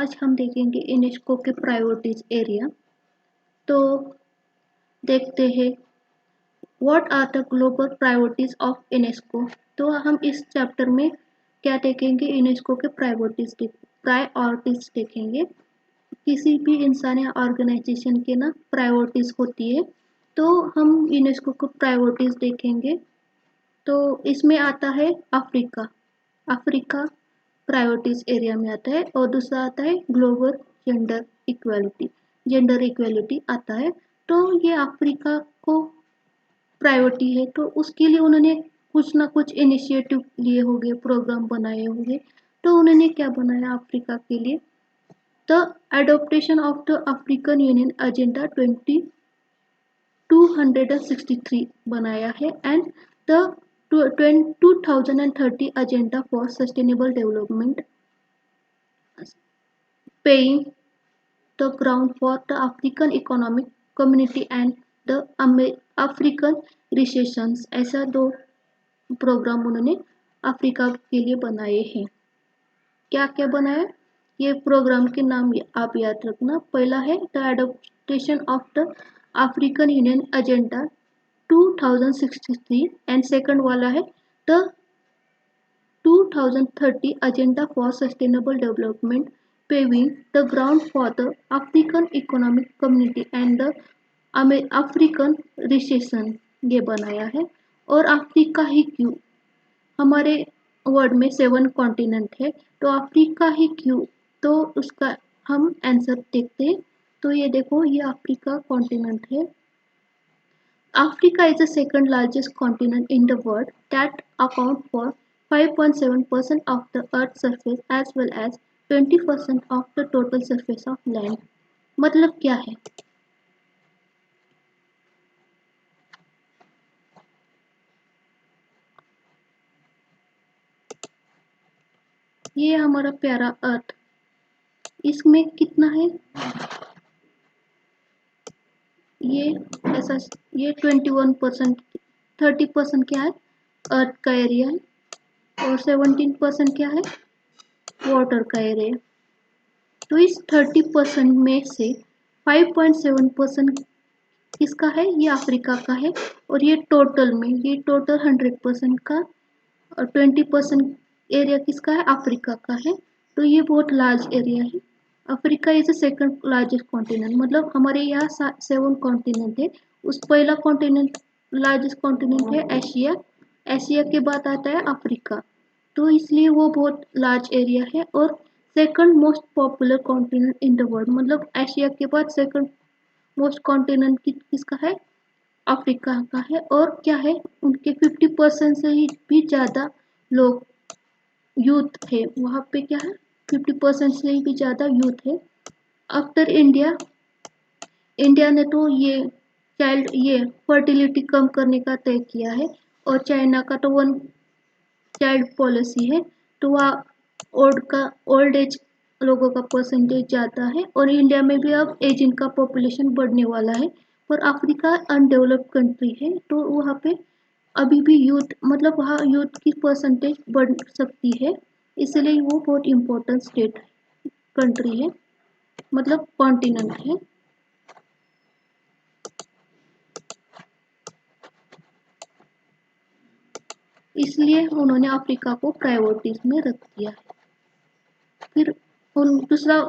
आज हम देखेंगे यूनेस्को के प्रायोरिटीज एरिया। तो देखते हैं what are the global priorities of UNESCO. तो हम इस चैप्टर में क्या देखेंगे, यूनेस्को के प्रायोरिटीज देखेंगे। किसी भी इंसान या ऑर्गेनाइजेशन के ना प्रायोरिटीज होती है, तो हम यूनेस्को को प्रायोरिटीज देखेंगे। तो इसमें आता है अफ्रीका। अफ्रीका प्रायोरिटीज एरिया में आता है, और दूसरा आता है global gender equality. Gender equality आता है। तो ये अफ्रीका को प्रायोरिटी है, तो उसके लिए उन्होंने कुछ ना कुछ इनिशिएटिव लिए होंगे, प्रोग्राम बनाए होंगे। तो उन्होंने क्या बनाया अफ्रीका के लिए, the adoption of the African union agenda 263 बनाया है, and the 2030 agenda for sustainable development, paying the ground for the African economic community and the African recessions। ऐसा दो प्रोग्राम उन्होंने अफ्रीका के लिए बनाए हैं। क्या क्या बनाया, ये प्रोग्राम के नाम आप याद रखना। पहला है the adoption of the African union agenda 2063, and second वाला है the 2030 agenda for sustainable development, paving the ground for the African economic community and the African recession। ये बनाया है। और अफ्रीका ही क्यों, हमारे वर्ल्ड में 7 कॉन्टिनेंट है, तो अफ्रीका ही क्यों, तो उसका हम आंसर देखते हैं। तो ये देखो, ये अफ्रीका कॉन्टिनेंट है। Africa is the second largest continent in the world that accounts for 5.7% of the Earth's surface as well as 20% of the total surface of land। मतलब क्या है, ये हमारा प्यारा अर्थ, इसमें कितना है, ये ऐसा, ये 21%, 30% क्या है अर्थ का एरिया है, और 17% क्या है वाटर का एरिया। तो इस 30% में से 5.7% किसका है, ये अफ्रीका का है। और ये टोटल में, ये टोटल 100% का, और 20% एरिया किसका है, अफ्रीका का है। तो ये बहुत लार्ज एरिया है। Africa is the second largest continent, मतलब हमारे यहाँ 7 कॉन्टिनेंट है। उस पहला कॉन्टिनेंट, लार्जेस्ट कॉन्टिनेंट है एशिया। एशिया के बाद आता है अफ्रीका, तो इसलिए वो बहुत लार्ज एरिया है। और second most popular continent in the world, मतलब एशिया के बाद सेकंड मोस्ट कॉन्टिनेंट किसका है, अफ्रीका का है। और क्या है, उनके 50% से ही भी ज़्यादा लोग यूथ है वहाँ पे, क्या है 50% से भी ज़्यादा यूथ है। आफ्टर इंडिया, इंडिया ने तो ये फर्टिलिटी कम करने का तय किया है। और चाइना का तो 1 चाइल्ड पॉलिसी है, तो वहाँ ओल्ड एज लोगों का परसेंटेज ज़्यादा है। और इंडिया में भी अब एजिंग का पॉपुलेशन बढ़ने वाला है। पर अफ्रीका अनडेवलप्ड कंट्री है, तो वहाँ पे अभी भी यूथ, मतलब वहाँ यूथ की परसेंटेज बढ़ सकती है, इसलिए वो बहुत इम्पोर्टेंट स्टेट कंट्री है, मतलब कॉन्टिनेंट है। इसलिए उन्होंने अफ्रीका को प्रायोरिटीज में रख दिया है। फिर दूसरा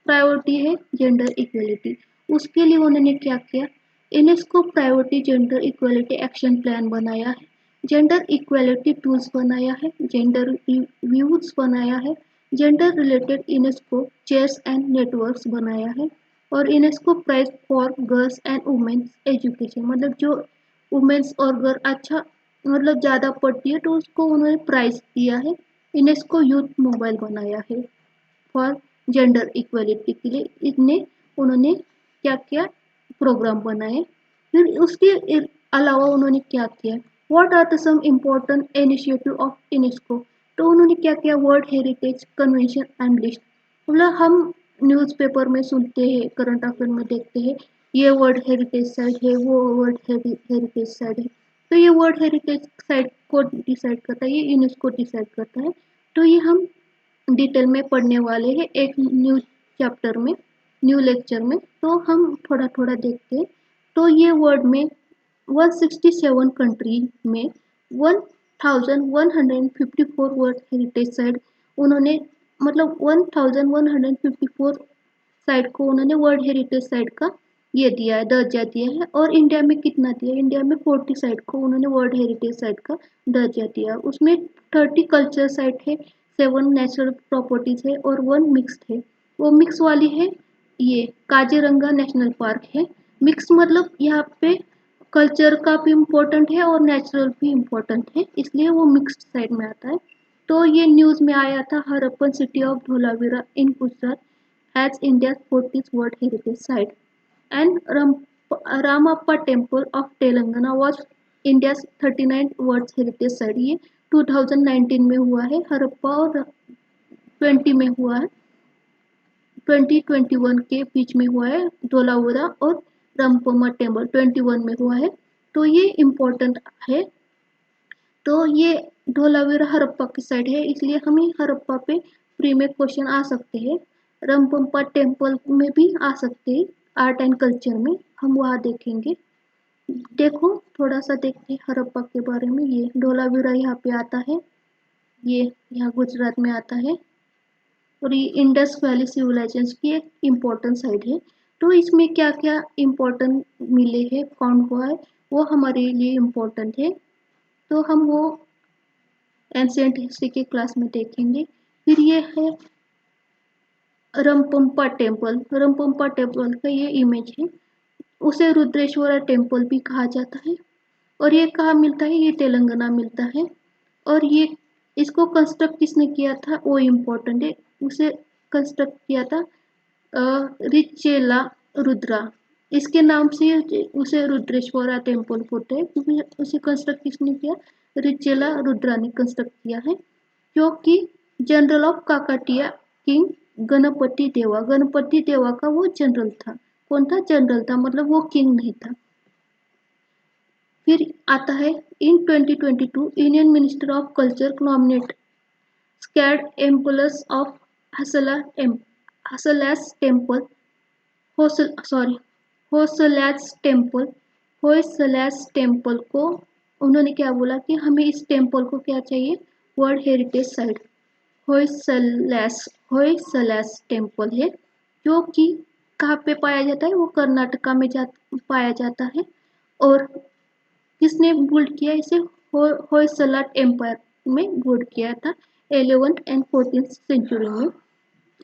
प्रायोरिटी है जेंडर इक्वलिटी। उसके लिए उन्होंने क्या किया, UNESCO priority gender equality action plan बनाया है, जेंडर इक्वलिटी टूल्स बनाया है, जेंडर रिव्यूज बनाया है, gender related UNESCO chairs and networks बनाया है, और UNESCO prize for girls and women's education, मतलब जो वुमेन्स और गर्ल अच्छा, मतलब ज़्यादा पढ़ती है तो उसको उन्होंने प्राइज दिया है। यूनेस्को यूथ मोबाइल बनाया है फॉर जेंडर इक्वलिटी के लिए, उन्होंने क्या किया, प्रोग्राम बनाए। फिर उसके अलावा उन्होंने क्या किया, what are the some important initiative of UNESCO. तो उन्होंने क्या किया, world heritage convention and list, मतलब हम न्यूज़पेपर में सुनते हैं, करंट अफेयर में देखते हैं, ये वर्ल्ड हेरिटेज साइट है, वो वर्ल्ड हेरिटेज साइट है। तो ये वर्ल्ड हेरिटेज साइट को डिसाइड करता है, ये यूनेस्को डिसाइड करता है। तो ये हम डिटेल में पढ़ने वाले हैं एक न्यू चैप्टर में, न्यू लेक्चर में। तो हम थोड़ा थोड़ा देखते हैं। तो ये वर्ल्ड में 167 कंट्री में 1154 वर्ल्ड हेरिटेज साइट उन्होंने, मतलब 1154 साइट को उन्होंने वर्ल्ड हेरिटेज साइट का ये दिया है, दर्जा दिया है। और इंडिया में कितना दिया है? इंडिया में 40 साइट को उन्होंने वर्ल्ड हेरिटेज साइट का दर्जा दिया। उसमें 30 कल्चर साइट है, 7 नेचुरल प्रॉपर्टीज है और 1 मिक्स्ड है। वो मिक्स वाली है ये काजीरंगा नेशनल पार्क है। मिक्स मतलब यहाँ पे कल्चर का भी इम्पोर्टेंट है और नेचुरल भी इम्पोर्टेंट है, इसलिए वो मिक्स्ड साइड में आता है। तो ये न्यूज़ में आया था, Harappan city of Dholavira in Gujarat as India's 40th World Heritage Site, and Ramappa Temple of Telangana was India's 39th World Heritage Site। ये 2019 में हुआ है, हरप्पा और 20 में हुआ है, 2021 के बीच में हुआ है। धोलावीरा और रामप्पा टेम्पल 21 में हुआ है। तो ये इम्पोर्टेंट है। तो ये धोलावीरा हरप्पा की साइड है, इसलिए हमें हरप्पा पे प्री में क्वेश्चन आ सकते हैं। रामप्पा टेम्पल में भी आ सकते हैं, आर्ट एंड कल्चर में हम वहाँ देखेंगे। देखो थोड़ा सा देखते हैं हरप्पा के बारे में। ये धोलावीरा यहाँ पे आता है, ये यहाँ गुजरात में आता है और ये इंडस वैली सिविलाइजेशन की एक इम्पोर्टेंट साइट है। तो इसमें क्या क्या इम्पोर्टेंट मिले हैं, फाउंड हुआ है, वो हमारे लिए इम्पोर्टेंट है। तो हम वो एंशिएंट हिस्ट्री के क्लास में देखेंगे। फिर ये है रमपम्पा टेम्पल। रमपम्पा टेम्पल का ये इमेज है, उसे रुद्रेश्वरा टेम्पल भी कहा जाता है। और ये कहाँ मिलता है? ये तेलंगाना मिलता है। और ये इसको कंस्ट्रक्ट किसने किया था वो इम्पोर्टेंट है। उसे कंस्ट्रक्ट किया था रिचेला रुद्रा। इसके नाम से उसे रुद्रेश्वरा टेम्पल बोलते हैं, क्योंकि उसे कंस्ट्रक्ट किसने किया? रिचेला रुद्रा ने कंस्ट्रक्ट किया है, जो कि general of Kakatiya king Ganpati देवा। गणपति देवा का वो जनरल था। कौन था? जनरल था, मतलब वो किंग नहीं था। फिर आता है in 2022 Indian minister of culture nominate sacred ensembles of Hoysalas temple Hoysalas temple को उन्होंने क्या बोला कि हमें इस टेम्पल को क्या चाहिए? World heritage site. होयसलास टेम्पल है, जो कि कहाँ पे पाया जाता है? वो कर्नाटका में पाया जाता है। और किसने बिल्ड किया इसे? होयसला एम्पायर में बिल्ड किया था 11th एंड 14th सेंचुरी में।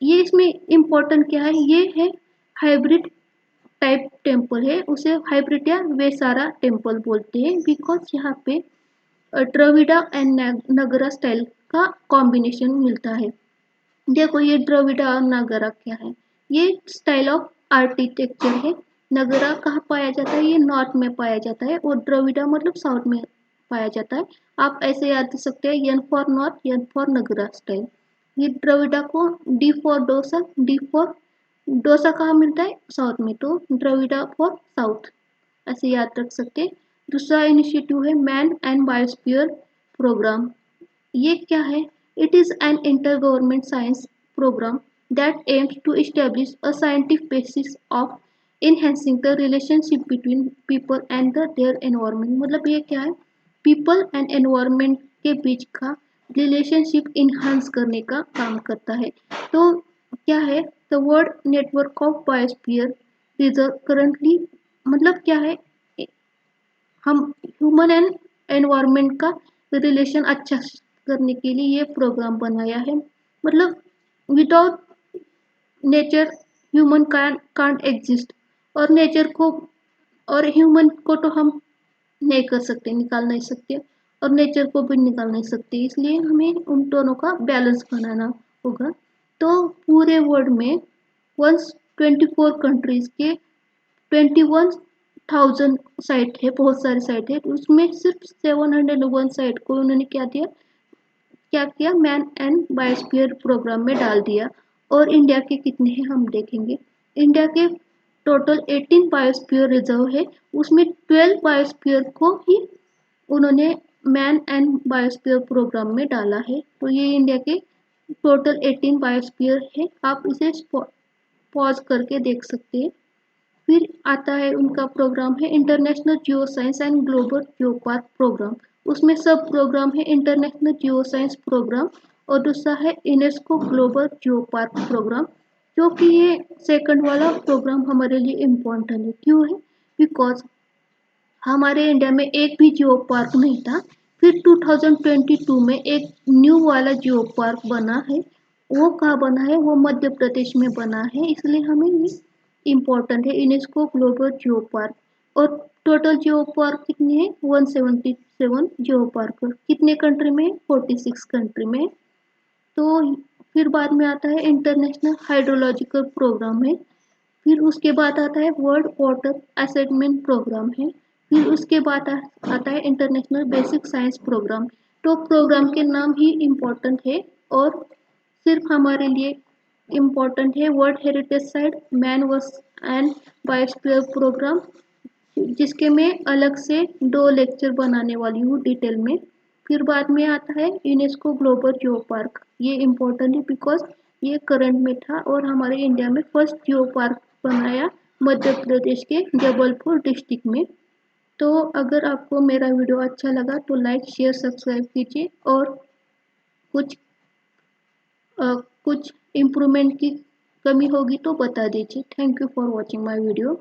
ये इसमें इम्पोर्टेंट क्या है? ये है हाइब्रिड टाइप टेम्पल है, उसे हाइब्रिड या वेसारा टेम्पल बोलते हैं, बिकॉज यहाँ पे द्रविड़ा एंड नगरा स्टाइल का कॉम्बिनेशन मिलता है। देखो ये द्रविड़ा और नगरा क्या है? ये स्टाइल ऑफ आर्किटेक्चर है। नगरा कहाँ पाया जाता है? ये नॉर्थ में पाया जाता है और द्रविड़ा मतलब साउथ में पाया जाता है। आप ऐसे याद कर सकते हैं, N for north, N for Nagara style. ये द्रविड़ा को D for dosa, D for dosa कहाँ मिलता है? साउथ में, तो द्रविड़ा फॉर साउथ, ऐसे याद रख सकते हैं। दूसरा इनिशिएटिव है मैन एंड बायोस्फीयर प्रोग्राम। ये क्या है? It is an inter government science programme that aims to establish a scientific basis of enhancing the relationship between people and their environment. मतलब ये क्या है? पीपल एंड एनवायरनमेंट के बीच का रिलेशनशिप इनहांस करने का काम करता है। तो क्या है? The world network of biosphere reserve currently, मतलब क्या है? हम ह्यूमन एंड एनवायरनमेंट का रिलेशन अच्छा करने के लिए ये प्रोग्राम बनाया है। मतलब without nature human can't exist. और नेचर को और ह्यूमन को तो हम नहीं कर सकते, निकाल नहीं सकते, और नेचर को भी निकाल नहीं सकते, इसलिए हमें उन दोनों का बैलेंस बनाना होगा। तो पूरे वर्ल्ड में 124 कंट्रीज के 21,000 साइट है, बहुत सारे साइट है। उसमें सिर्फ 701 साइट को उन्होंने क्या किया? मैन एंड बायोस्फीयर प्रोग्राम में डाल दिया। और इंडिया के कितने हैं हम देखेंगे। इंडिया के टोटल 18 बायोस्फीयर रिजर्व है, उसमें 12 बायोस्फीयर को ही उन्होंने मैन एंड बायोस्फीयर प्रोग्राम में डाला है। तो ये इंडिया के टोटल 18 बायोस्फीयर है, आप इसे पॉज करके देख सकते हैं। फिर आता है उनका प्रोग्राम है international geo science and global geo park programme. उसमें सब प्रोग्राम है इंटरनेशनल जियो साइंस प्रोग्राम और दूसरा है UNESCO global geo park programme. जो कि ये सेकंड वाला प्रोग्राम हमारे लिए इम्पोर्टेंट है। क्यों है? बिकॉज हमारे इंडिया में एक भी जियो पार्क नहीं था। फिर 2022 में एक न्यू वाला जियो पार्क बना है। वो कहाँ बना है? वो मध्य प्रदेश में बना है, इसलिए हमें ये इम्पोर्टेंट है यूनेस्को ग्लोबल जियो पार्क। और टोटल जियो पार्क कितने हैं? 177 जियो पार्क। कितने कंट्री में? 46 कंट्री में। तो फिर बाद में आता है इंटरनेशनल हाइड्रोलॉजिकल प्रोग्राम है। फिर उसके बाद आता है वर्ल्ड वाटर असेसमेंट प्रोग्राम है। फिर उसके बाद आता है इंटरनेशनल बेसिक साइंस प्रोग्राम। तो प्रोग्राम के नाम ही इम्पोर्टेंट है और सिर्फ हमारे लिए इम्पोर्टेंट है world heritage site man verse and biosphere programme, जिसके मैं अलग से 2 लेक्चर बनाने वाली हूँ डिटेल में। फिर बाद में आता है यूनेस्को ग्लोबल जियो पार्क। ये इम्पोर्टेंट है बिकॉज ये करंट में था और हमारे इंडिया में फर्स्ट जियो पार्क बनाया मध्य प्रदेश के जबलपुर डिस्ट्रिक्ट में। तो अगर आपको मेरा वीडियो अच्छा लगा तो लाइक शेयर सब्सक्राइब कीजिए और कुछ कुछ इम्प्रूवमेंट की कमी होगी तो बता दीजिए। Thank you for watching my video.